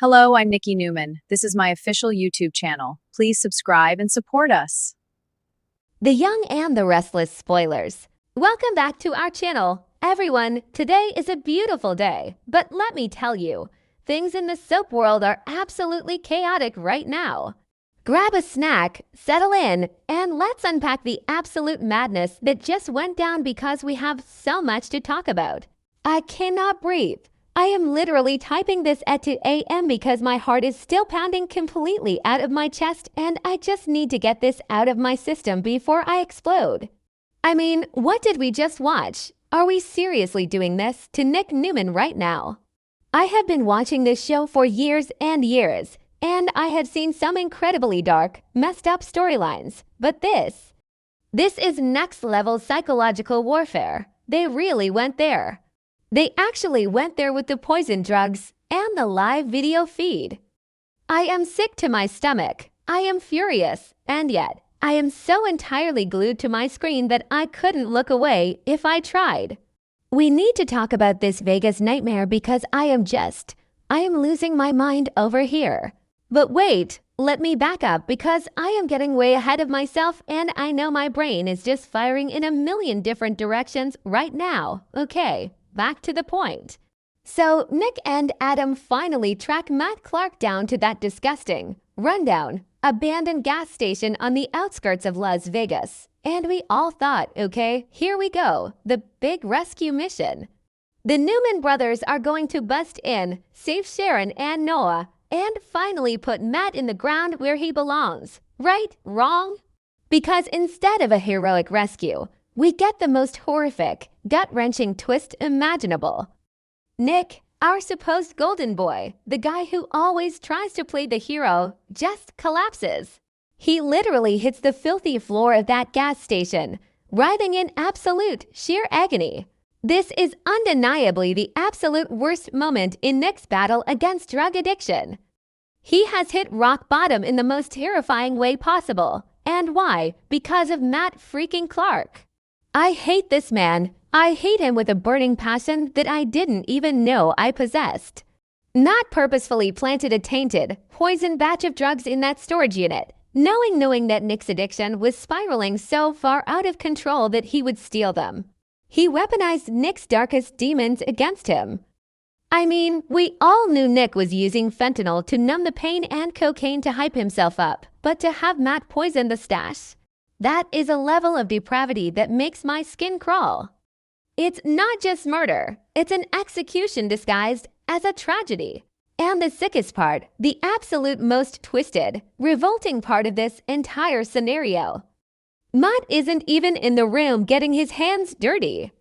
Hello, I'm Nikki Newman. This is my official YouTube channel. Please subscribe and support us. The Young and the Restless spoilers. Welcome back to our channel. Everyone, today is a beautiful day, but let me tell you, things in the soap world are absolutely chaotic right now. Grab a snack, settle in, and let's unpack the absolute madness that just went down because we have so much to talk about. I cannot breathe. I am literally typing this at 2 a.m. because my heart is still pounding completely out of my chest and I just need to get this out of my system before I explode. I mean, what did we just watch? Are we seriously doing this to Nick Newman right now? I have been watching this show for years and years, and I have seen some incredibly dark, messed up storylines, but this is next level psychological warfare. They really went there. They actually went there with the poison drugs and the live video feed. I am sick to my stomach. I am furious, and yet I am so entirely glued to my screen that I couldn't look away if I tried. We need to talk about this Vegas nightmare because I am losing my mind over here. But wait, let me back up because I am getting way ahead of myself and I know my brain is just firing in a million different directions right now, okay? Back to the point. So Nick and Adam finally track Matt Clark down to that disgusting, rundown, abandoned gas station on the outskirts of Las Vegas. And we all thought, okay, here we go, the big rescue mission. The Newman brothers are going to bust in, save Sharon and Noah, and finally put Matt in the ground where he belongs. Right? Wrong? Because instead of a heroic rescue, we get the most horrific, gut-wrenching twist imaginable. Nick, our supposed golden boy, the guy who always tries to play the hero, just collapses. He literally hits the filthy floor of that gas station, writhing in absolute, sheer agony. This is undeniably the absolute worst moment in Nick's battle against drug addiction. He has hit rock bottom in the most terrifying way possible. And why? Because of Matt freaking Clark. I hate this man. I hate him with a burning passion that I didn't even know I possessed. Matt purposefully planted a tainted, poisoned batch of drugs in that storage unit, knowing that Nick's addiction was spiraling so far out of control that he would steal them. He weaponized Nick's darkest demons against him. I mean, we all knew Nick was using fentanyl to numb the pain and cocaine to hype himself up, but to have Matt poison the stash, that is a level of depravity that makes my skin crawl. It's not just murder, it's an execution disguised as a tragedy. And the sickest part, the absolute most twisted, revolting part of this entire scenario. Matt isn't even in the room getting his hands dirty.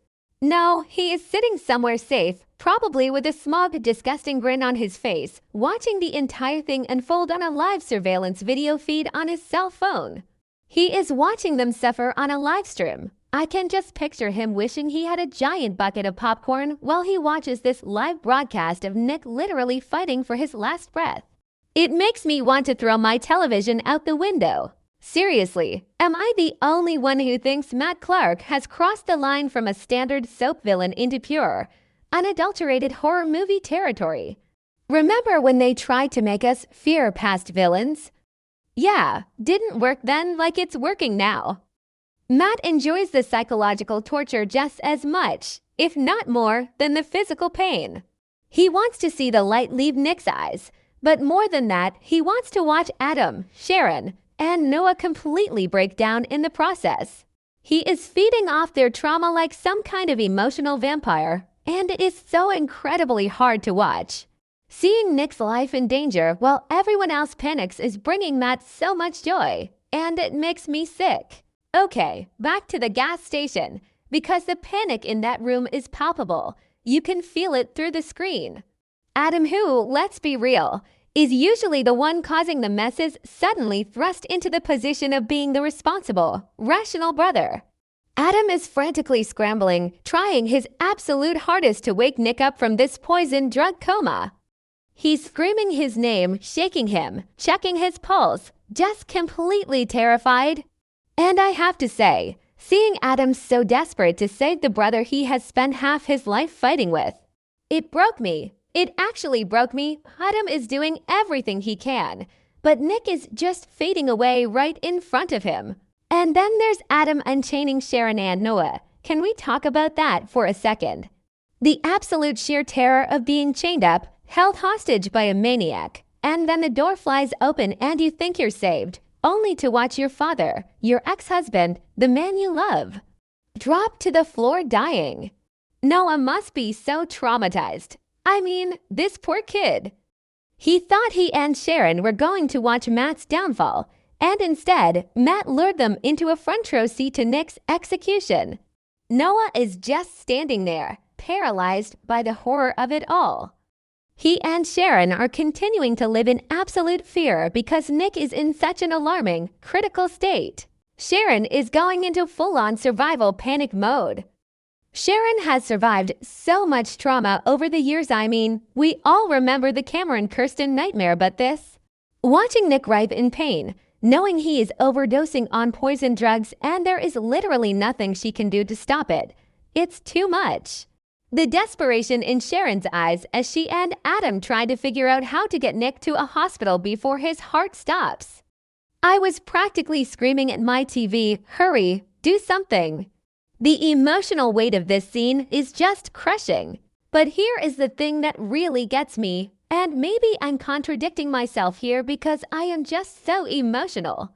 No, he is sitting somewhere safe, probably with a smug, disgusting grin on his face, watching the entire thing unfold on a live surveillance video feed on his cell phone. He is watching them suffer on a live stream. I can just picture him wishing he had a giant bucket of popcorn while he watches this live broadcast of Nick literally fighting for his last breath. It makes me want to throw my television out the window. Seriously, am I the only one who thinks Matt Clark has crossed the line from a standard soap villain into pure, unadulterated horror movie territory? Remember when they tried to make us fear past villains? Yeah, didn't work then like it's working now. Matt enjoys the psychological torture just as much, if not more, than the physical pain. He wants to see the light leave Nick's eyes, but more than that, he wants to watch Adam, Sharon, and Noah completely break down in the process. He is feeding off their trauma like some kind of emotional vampire, and it is so incredibly hard to watch. Seeing Nick's life in danger while everyone else panics is bringing Matt so much joy, and it makes me sick. Okay, back to the gas station, because the panic in that room is palpable. You can feel it through the screen. Adam, who, let's be real, is usually the one causing the messes, suddenly thrust into the position of being the responsible, rational brother. Adam is frantically scrambling, trying his absolute hardest to wake Nick up from this poison drug coma. He's screaming his name, shaking him, checking his pulse, just completely terrified. And I have to say, seeing Adam so desperate to save the brother he has spent half his life fighting with, it broke me. It actually broke me. Adam is doing everything he can, but Nick is just fading away right in front of him. And then there's Adam unchaining Sharon and Noah. Can we talk about that for a second? The absolute sheer terror of being chained up, held hostage by a maniac, and then the door flies open and you think you're saved, only to watch your father, your ex-husband, the man you love, drop to the floor dying. Noah must be so traumatized. I mean, this poor kid. He thought he and Sharon were going to watch Matt's downfall, and instead, Matt lured them into a front row seat to Nick's execution. Noah is just standing there, paralyzed by the horror of it all. He and Sharon are continuing to live in absolute fear because Nick is in such an alarming, critical state. Sharon is going into full-on survival panic mode. Sharon has survived so much trauma over the years. I mean, we all remember the Cameron Kirsten nightmare, but this. Watching Nick writhe in pain, knowing he is overdosing on poison drugs and there is literally nothing she can do to stop it. It's too much. The desperation in Sharon's eyes as she and Adam try to figure out how to get Nick to a hospital before his heart stops. I was practically screaming at my TV, "Hurry, do something." The emotional weight of this scene is just crushing. But here is the thing that really gets me, and maybe I'm contradicting myself here because I am just so emotional.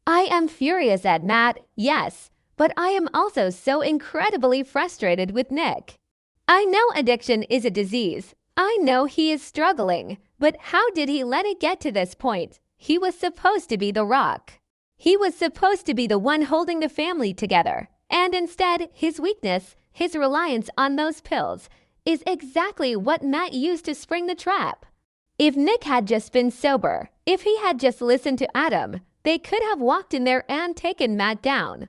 I am furious at Matt, yes, but I am also so incredibly frustrated with Nick. I know addiction is a disease. I know he is struggling, but how did he let it get to this point? He was supposed to be the rock. He was supposed to be the one holding the family together. And instead, his weakness, his reliance on those pills, is exactly what Matt used to spring the trap. If Nick had just been sober, if he had just listened to Adam, they could have walked in there and taken Matt down.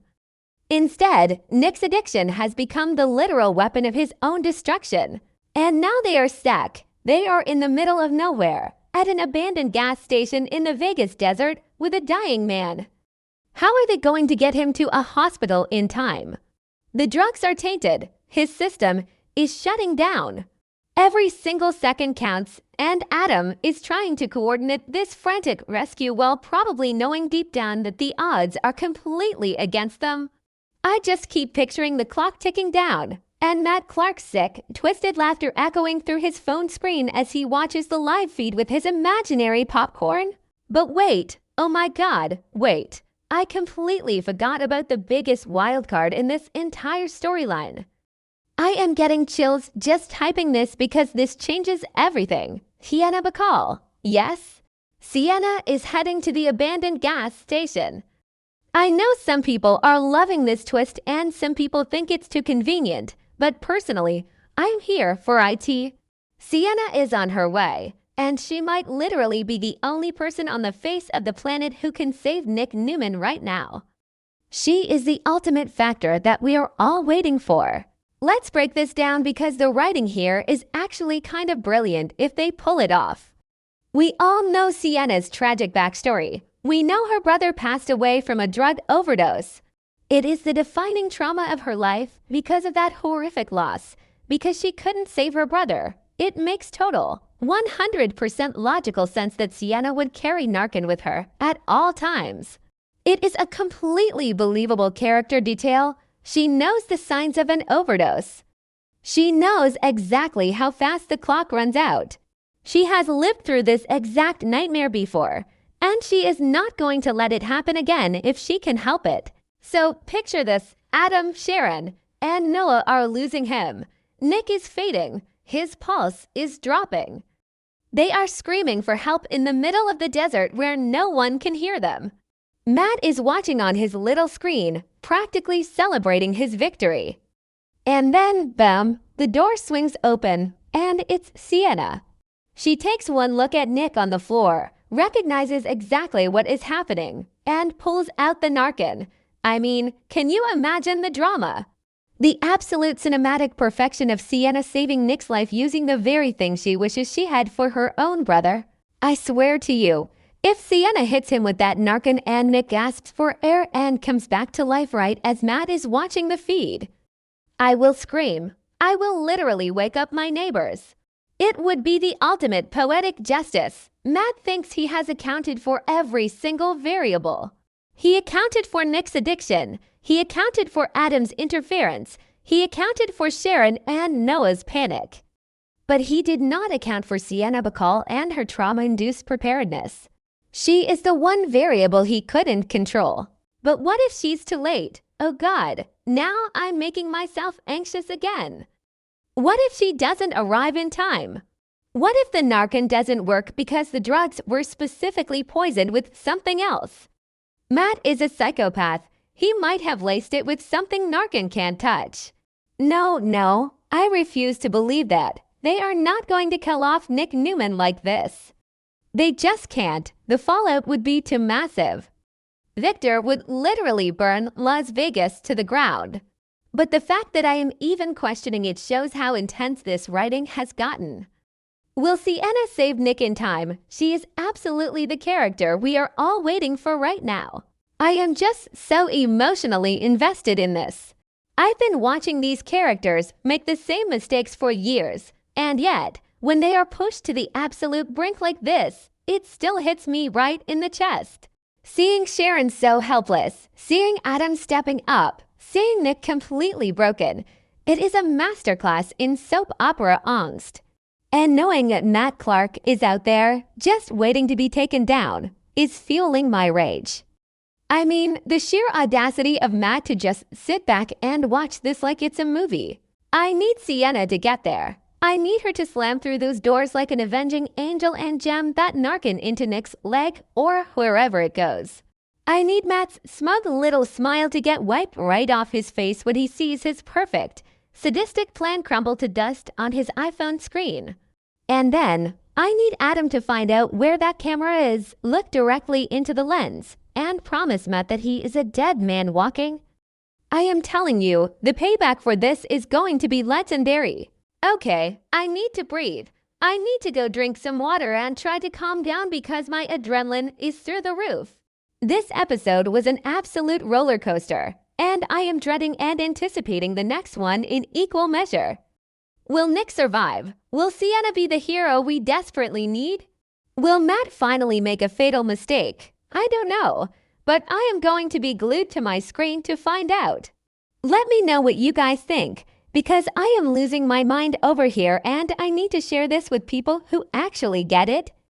Instead, Nick's addiction has become the literal weapon of his own destruction. And now they are stuck. They are in the middle of nowhere, at an abandoned gas station in the Vegas desert with a dying man. How are they going to get him to a hospital in time? The drugs are tainted. His system is shutting down. Every single second counts, and Adam is trying to coordinate this frantic rescue while probably knowing deep down that the odds are completely against them. I just keep picturing the clock ticking down, and Matt Clark's sick, twisted laughter echoing through his phone screen as he watches the live feed with his imaginary popcorn. But wait, oh my God, wait. I completely forgot about the biggest wildcard in this entire storyline. I am getting chills just typing this because this changes everything. Sienna Bacall. Yes? Sienna is heading to the abandoned gas station. I know some people are loving this twist and some people think it's too convenient, but personally, I'm here for IT. Sienna is on her way. And she might literally be the only person on the face of the planet who can save Nick Newman right now. She is the ultimate factor that we are all waiting for. Let's break this down because the writing here is actually kind of brilliant if they pull it off. We all know Sienna's tragic backstory. We know her brother passed away from a drug overdose. It is the defining trauma of her life because of that horrific loss, because she couldn't save her brother. It makes total 100% logical sense that Sienna would carry Narcan with her at all times. It is a completely believable character detail. She knows the signs of an overdose. She knows exactly how fast the clock runs out. She has lived through this exact nightmare before, and she is not going to let it happen again if she can help it. So picture this: Adam, Sharon, and Noah are losing him. Nick is fading. His pulse is dropping. They are screaming for help in the middle of the desert where no one can hear them. Matt is watching on his little screen, practically celebrating his victory. And then, bam, the door swings open, and it's Sienna. She takes one look at Nick on the floor, recognizes exactly what is happening, and pulls out the Narcan. I mean, can you imagine the drama? The absolute cinematic perfection of Sienna saving Nick's life using the very thing she wishes she had for her own brother. I swear to you, if Sienna hits him with that Narcan and Nick gasps for air and comes back to life right as Matt is watching the feed, I will scream. I will literally wake up my neighbors. It would be the ultimate poetic justice. Matt thinks he has accounted for every single variable. He accounted for Nick's addiction. He accounted for Adam's interference. He accounted for Sharon and Noah's panic. But he did not account for Sienna Bacall and her trauma-induced preparedness. She is the one variable he couldn't control. But what if she's too late? Oh God, now I'm making myself anxious again. What if she doesn't arrive in time? What if the Narcan doesn't work because the drugs were specifically poisoned with something else? Matt is a psychopath. He might have laced it with something Narcan can't touch. No, I refuse to believe that. They are not going to kill off Nick Newman like this. They just can't. The fallout would be too massive. Victor would literally burn Las Vegas to the ground. But the fact that I am even questioning it shows how intense this writing has gotten. Will Sienna save Nick in time? She is absolutely the character we are all waiting for right now. I am just so emotionally invested in this. I've been watching these characters make the same mistakes for years, and yet, when they are pushed to the absolute brink like this, it still hits me right in the chest. Seeing Sharon so helpless, seeing Adam stepping up, seeing Nick completely broken, it is a masterclass in soap opera angst. And knowing that Matt Clark is out there, just waiting to be taken down, is fueling my rage. I mean, the sheer audacity of Matt to just sit back and watch this like it's a movie. I need Sienna to get there. I need her to slam through those doors like an avenging angel and jam that Narcan into Nick's leg or wherever it goes. I need Matt's smug little smile to get wiped right off his face when he sees his perfect, sadistic plan crumble to dust on his iPhone screen. And then, I need Adam to find out where that camera is, look directly into the lens, and promise Matt that he is a dead man walking. I am telling you, the payback for this is going to be legendary. Okay, I need to breathe. I need to go drink some water and try to calm down because my adrenaline is through the roof. This episode was an absolute roller coaster, and I am dreading and anticipating the next one in equal measure. Will Nick survive? Will Sienna be the hero we desperately need? Will Matt finally make a fatal mistake? I don't know, but I am going to be glued to my screen to find out. Let me know what you guys think, because I am losing my mind over here and I need to share this with people who actually get it.